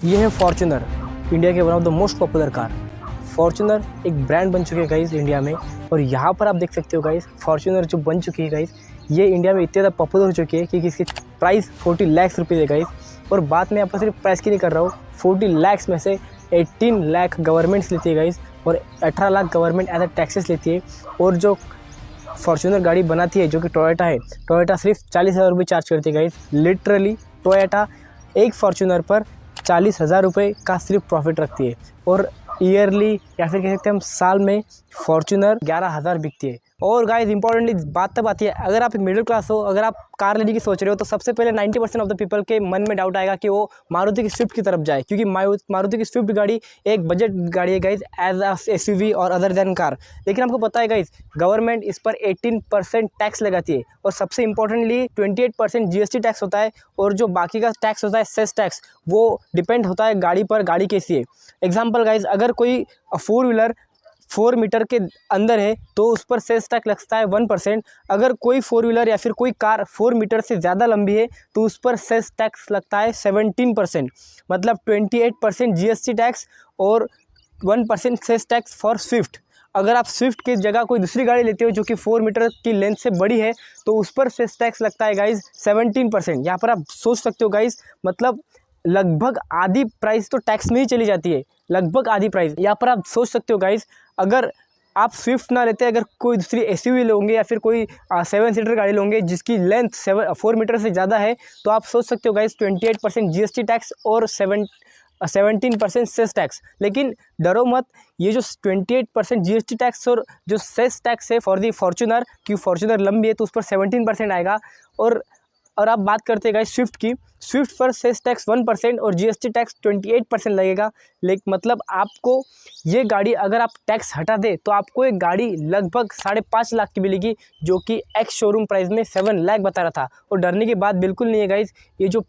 ये है Fortuner, India के one of the most popular car. Fortuner एक ब्रांड बन चुके हैं गाइस इंडिया में। और यहाँ पर आप देख सकते हो गाइस, फॉर्च्यूनर जो बन चुकी है गाइस, ये इंडिया में इतने ज़्यादा पॉपुलर हो चुकी है कि इसकी प्राइस 40 लाख रुपीज़ है गाइस। और बात मैं यहाँ पर सिर्फ प्राइस की नहीं कर रहा हूँ, 40 लाख में से 18 लाख गवर्नमेंट्स लेती है गाइस, और 18 lakh government as a taxes लेती है। और जो फॉर्च्यूनर गाड़ी बनाती है जो कि टोयोटा है, टोयोटा सिर्फ 40,000 रुपये चार्ज करती है गाइस। लिटरली टोयोटा एक फॉर्च्यूनर पर 40,000 रुपये का सिर्फ प्रॉफिट रखती है। और ईयरली या फिर कह सकते हैं हम साल में फॉर्च्यूनर 11,000 बिकती है। और गाइस इंपॉर्टेंटली बात तब आती है, अगर आप एक मिडिल क्लास हो, अगर आप कार लेने की सोच रहे हो, तो सबसे पहले 90% ऑफ द पीपल के मन में डाउट आएगा कि वो मारुति की स्विफ्ट की तरफ जाए, क्योंकि मारुति की स्विफ्ट गाड़ी एक बजट गाड़ी है गाइज, एज अ एसयूवी और अदर देन कार। लेकिन आपको पता है गाइज, गवर्नमेंट इस पर 18% टैक्स लगाती है, और सबसे इंपॉर्टेंटली 28% जीएसटी टैक्स होता है। और जो बाकी का टैक्स होता है सेस टैक्स, वो डिपेंड होता है गाड़ी पर, गाड़ी कैसी है। एग्जाम्पल गाइज, अगर कोई 4 व्हीलर 4 मीटर के अंदर है तो उस पर सेस टैक्स लगता है 1%। अगर कोई 4 व्हीलर या फिर कोई कार 4 मीटर से ज़्यादा लंबी है तो उस पर सेस टैक्स लगता है 17%। मतलब 28% जीएसटी टैक्स और 1% सेस टैक्स फॉर स्विफ्ट। अगर आप स्विफ्ट की जगह कोई दूसरी गाड़ी लेते हो जो कि 4 मीटर की लेंथ से बड़ी है, तो उस पर सेस टैक्स लगता है गाइज 17%। यहाँ पर आप सोच सकते हो गाइज, मतलब लगभग आधी प्राइस तो टैक्स में ही चली जाती है, लगभग आधी प्राइस। यहाँ पर आप सोच सकते हो गाइज, अगर आप स्विफ्ट ना लेते, अगर कोई दूसरी एसयूवी लोगे या फिर कोई 7 सीटर गाड़ी लोगे जिसकी लेंथ 4 मीटर से ज़्यादा है, तो आप सोच सकते हो गाइज 28% जीएसटी टैक्स और 17% सेस टैक्स। लेकिन डरो मत, ये जो 28% जीएसटी टैक्स और जो सेस टैक्स है फॉर दी फॉर्च्यूनर, कि फॉर्च्यूनर लंबी है तो उस पर 17% आएगा। और आप बात करते हैं गाइस स्विफ्ट की, स्विफ्ट पर सेस टैक्स 1% और जीएसटी टैक्स 28% लगेगा। लेकिन मतलब आपको ये गाड़ी अगर आप टैक्स हटा दे तो आपको एक गाड़ी लगभग 5.5 लाख की मिलेगी, जो कि एक्स शोरूम प्राइस में 7 लाख बता रहा था। और डरने की बात बिल्कुल नहीं है गाइज, ये जो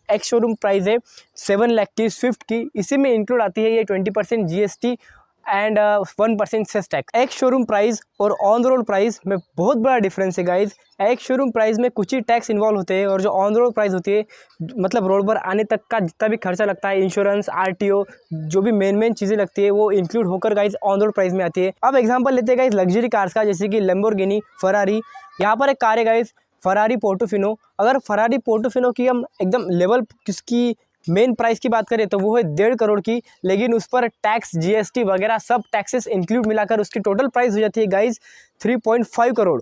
एक्स शोरूम प्राइस है 7 लाख की स्विफ्ट की, इसी में इंक्लूड आती है ये 20% GST and 1% cess tax. Ex showroom price और ऑन द रोड प्राइस में बहुत बड़ा डिफरेंस है गाइज। एक्स शोरूम प्राइस में कुछ ही टैक्स इन्वॉल्व होते हैं, और जो ऑन द रोड प्राइस होती है, मतलब रोड पर आने तक का जितना भी खर्चा लगता है, इंश्योरेंस, आरटीओ, जो भी मेन चीज़ें लगती है, वो इंक्लूड होकर guys on the road price में आती है। अब एग्जांपल लेते हैं गाइज लग्जरी कार्स का, जैसे कि लैम्बोर्गिनी, फरारी। यहाँ पर एक कार है गाइज, फरारी पोर्टोफिनो। अगर फरारी पोर्टोफिनो की हम एकदम लेवल किसकी मेन प्राइस की बात करें तो वो है 1.5 करोड़ की, लेकिन उस पर टैक्स, जीएसटी वगैरह सब टैक्सेस इंक्लूड मिलाकर उसकी टोटल प्राइस हो जाती है गाइज 3.5 करोड़।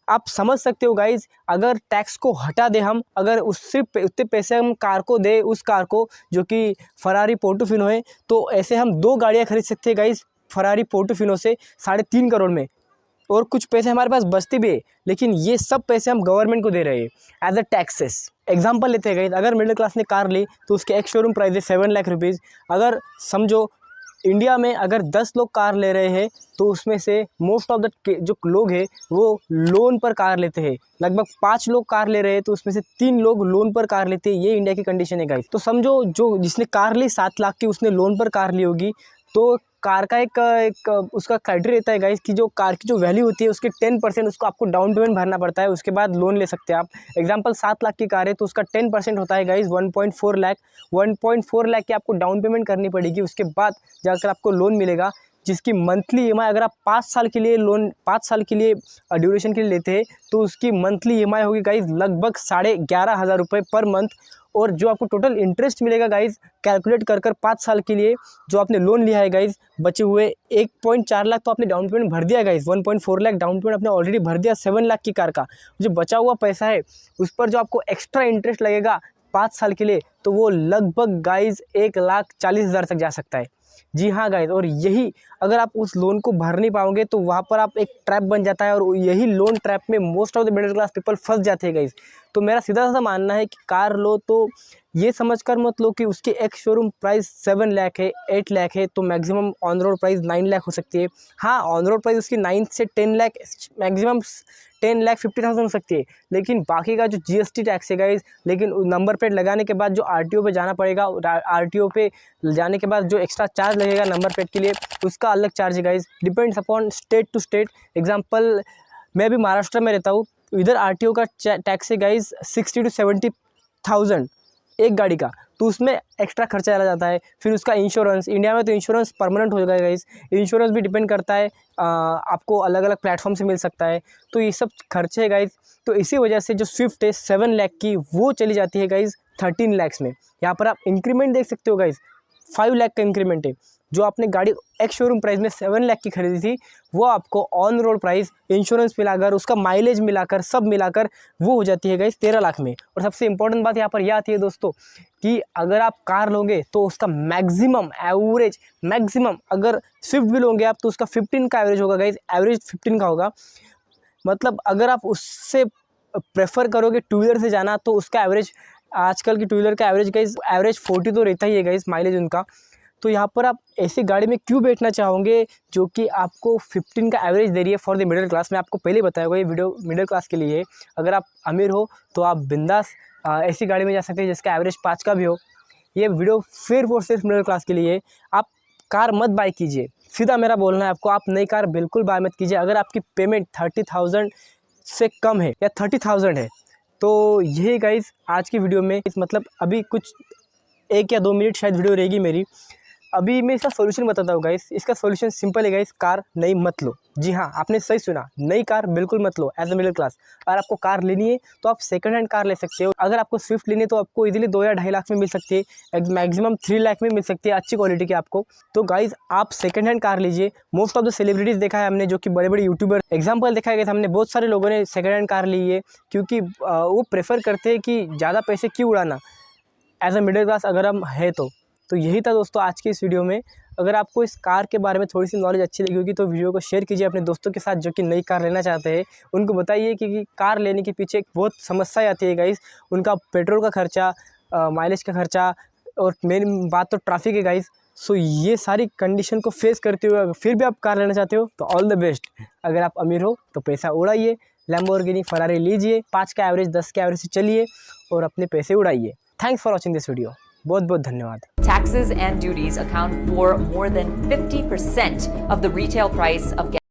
आप समझ सकते हो गाइज, अगर टैक्स को हटा दे हम, अगर उससे उतने पैसे हम कार को दे, उस कार को जो कि फरारी पोर्टोफिनो है, तो ऐसे हम 2 गाड़ियाँ खरीद सकते हैं गाइज फरारी पोर्टोफिनो से 3.5 करोड़ में। और कुछ पैसे हमारे पास बचते भी है, लेकिन ये सब पैसे हम गवर्नमेंट को दे रहे हैं एज अ टैक्सेस। एग्जाम्पल लेते हैं गाइस, अगर मिडिल क्लास ने कार ली तो उसके एक्स शोरूम प्राइस है 7 लाख रुपीज़। अगर समझो इंडिया में अगर 10 लोग कार ले रहे हैं, तो उसमें से मोस्ट ऑफ द जो लोग हैं वो लोन पर कार लेते हैं। लगभग 5 लोग कार ले रहे हैं तो उसमें से 3 लोग लोन पर कार लेते हैं। ये इंडिया की कंडीशन है गाइस। तो समझो जो जिसने कार ली 7 लाख की, उसने लोन पर कार ली होगी, तो कार का एक उसका क्राइटेरिया रहता है गाइस कि जो कार की जो वैल्यू होती है उसके 10% उसको आपको डाउन पेमेंट भरना पड़ता है, उसके बाद लोन ले सकते हैं आप। एग्जांपल 7 लाख की कार है तो उसका 10% होता है गाइस 1.4 लाख। 1.4 लाख की आपको डाउन पेमेंट करनी पड़ेगी, उसके बाद जाकर आपको लोन मिलेगा, जिसकी मंथली ईएमआई, अगर आप 5 साल के लिए लोन 5 साल के लिए ड्यूरेशन के लिए लेते हैं तो उसकी मंथली ईएमआई होगी गाइस लगभग 11,500 रुपये पर मंथ। और जो आपको टोटल इंटरेस्ट मिलेगा गाइज, कैलकुलेट कर 5 साल के लिए जो आपने लोन लिया है गाइज, बचे हुए 1.4 लाख तो आपने डाउन पेमेंट भर दिया गाइज, 1.4 लाख डाउन पेमेंट आपने ऑलरेडी भर दिया 7 लाख की कार का। जो बचा हुआ पैसा है उस पर जो आपको एक्स्ट्रा इंटरेस्ट लगेगा 5 साल के लिए, तो वो लगभग गाइज 1,40,000 तक जा सकता है। जी हाँ गाइज, और यही अगर आप उस लोन को भर नहीं पाओगे तो वहाँ पर आप एक ट्रैप बन जाता है, और यही लोन ट्रैप में most of the middle class people फंस जाते हैं गाइज। तो मेरा सीधा सा मानना है कि कार लो तो ये समझकर मत लो कि उसकी एक्स शोरूम प्राइस 7 लाख है, 8 लाख है, तो maximum on road price 9 lakh हो सकती है। हाँ, ऑन रोड प्राइस उसकी 9 से 10 लाख, मैक्सिमम 10,50,000 हो सकती है। लेकिन बाकी का जो जीएसटी टैक्स है गाइज, लेकिन नंबर प्लेट लगाने के बाद जो आरटीओ पे जाना पड़ेगा, आरटीओ पे जाने के बाद जो एक्स्ट्रा चार्ज लगेगा नंबर प्लेट के लिए, उसका अलग चार्ज है guys, depends upon state to state. Example, मैं अभी महाराष्ट्र में रहता हूँ, इधर आरटीओ का टैक्स है गाइज 60 to 70,000। एक गाड़ी का, तो उसमें एक्स्ट्रा खर्चा चला जाता है। फिर उसका इंश्योरेंस, इंडिया में तो इंश्योरेंस परमानेंट हो जाएगा गाइस, इंश्योरेंस भी डिपेंड करता है, आपको अलग अलग प्लेटफॉर्म से मिल सकता है। तो ये सब खर्चे है गाइस। तो इसी वजह से जो स्विफ्ट है 7 लाख की, वो चली जाती है गाइस 13 लाख में। यहाँ पर आप इंक्रीमेंट देख सकते हो गाइस, 5 लाख का इंक्रीमेंट है। जो आपने गाड़ी एक्स शोरूम प्राइस में 7 लाख की खरीदी थी, वो आपको ऑन रोड प्राइस, इंश्योरेंस मिलाकर, उसका माइलेज मिलाकर, सब मिलाकर वो हो जाती है गाइस 13 लाख में। और सबसे इंपॉर्टेंट बात यहाँ पर यह आती है दोस्तों कि अगर आप कार लोगे तो उसका मैक्सिमम एवरेज, मैक्सिमम अगर स्विफ्ट भी लोगे आप तो उसका 15 का एवरेज होगा गाइस, एवरेज 15 का होगा। मतलब अगर आप उससे प्रेफर करोगे टू व्हीलर से जाना तो उसका एवरेज, आजकल की टू व्हीलर का एवरेज गाइस, एवरेज 40 तो रहता ही है गाइस माइलेज उनका। तो यहाँ पर आप ऐसी गाड़ी में क्यों बैठना चाहोगे जो कि आपको 15 का एवरेज दे रही है फॉर द मिडिल क्लास। मैं आपको पहले बताया हुआ ये वीडियो मिडिल क्लास के लिए है। अगर आप अमीर हो तो आप बिंदास ऐसी गाड़ी में जा सकते हैं जिसका एवरेज 5 का भी हो। ये वीडियो सिर्फ और सिर्फ मिडिल क्लास के लिए है। आप कार मत बाय कीजिए, सीधा मेरा बोलना है आपको, आप नई कार बिल्कुल बाय मत कीजिए अगर आपकी पेमेंट 30,000 से कम है या 30,000 है। तो यही गाइस आज की वीडियो में, मतलब अभी कुछ 1 या 2 मिनट शायद वीडियो रहेगी मेरी। अभी मैं इसका सोल्यूशन बताता हूँ गाइस। इसका सोल्यूशन सिंपल है गाइस, कार नई मत लो। जी हाँ, आपने सही सुना, नई कार बिल्कुल मत लो एज अ मिडिल क्लास। अगर आपको कार लेनी है तो आप सेकंड हैंड कार ले सकते हो। अगर आपको स्विफ्ट लेनी है तो आपको इजीली 2 या 2.5 लाख में मिल सकती है, मैक्सिमम 3 लाख में मिल सकती है अच्छी क्वालिटी की आपको। तो गाइस आप सेकंड हैंड कार लीजिए। मोस्ट ऑफ द सेलिब्रिटीज़ देखा है हमने, जो कि बड़े बड़े यूट्यूबर एग्जाम्पल देखा गया था हमने, बहुत सारे लोगों ने सेकंड हैंड कार ली है क्योंकि वो प्रेफर करते हैं कि ज़्यादा पैसे क्यों उड़ाना एज अ मिडिल क्लास अगर हम है तो यही था दोस्तों आज की इस वीडियो में। अगर आपको इस कार के बारे में थोड़ी सी नॉलेज अच्छी लगी होगी तो वीडियो को शेयर कीजिए अपने दोस्तों के साथ जो कि नई कार लेना चाहते हैं। उनको बताइए कि कार लेने के पीछे एक बहुत समस्या आती है गाइस, उनका पेट्रोल का खर्चा, माइलेज का खर्चा, और मेन बात तो ट्रैफिक है गाइस। सो ये सारी कंडीशन को फेस करते हुए फिर भी आप कार लेना चाहते हो तो ऑल द बेस्ट। अगर आप अमीर हो तो पैसा उड़ाइए, लैम्बोर्गिनी फरारी लीजिए, 5 का एवरेज 10 के एवरेज से चलिए और अपने पैसे उड़ाइए। Thanks for watching this video. बहुत बहुत धन्यवाद। Taxes and duties account for more than 50% of the retail price of gas.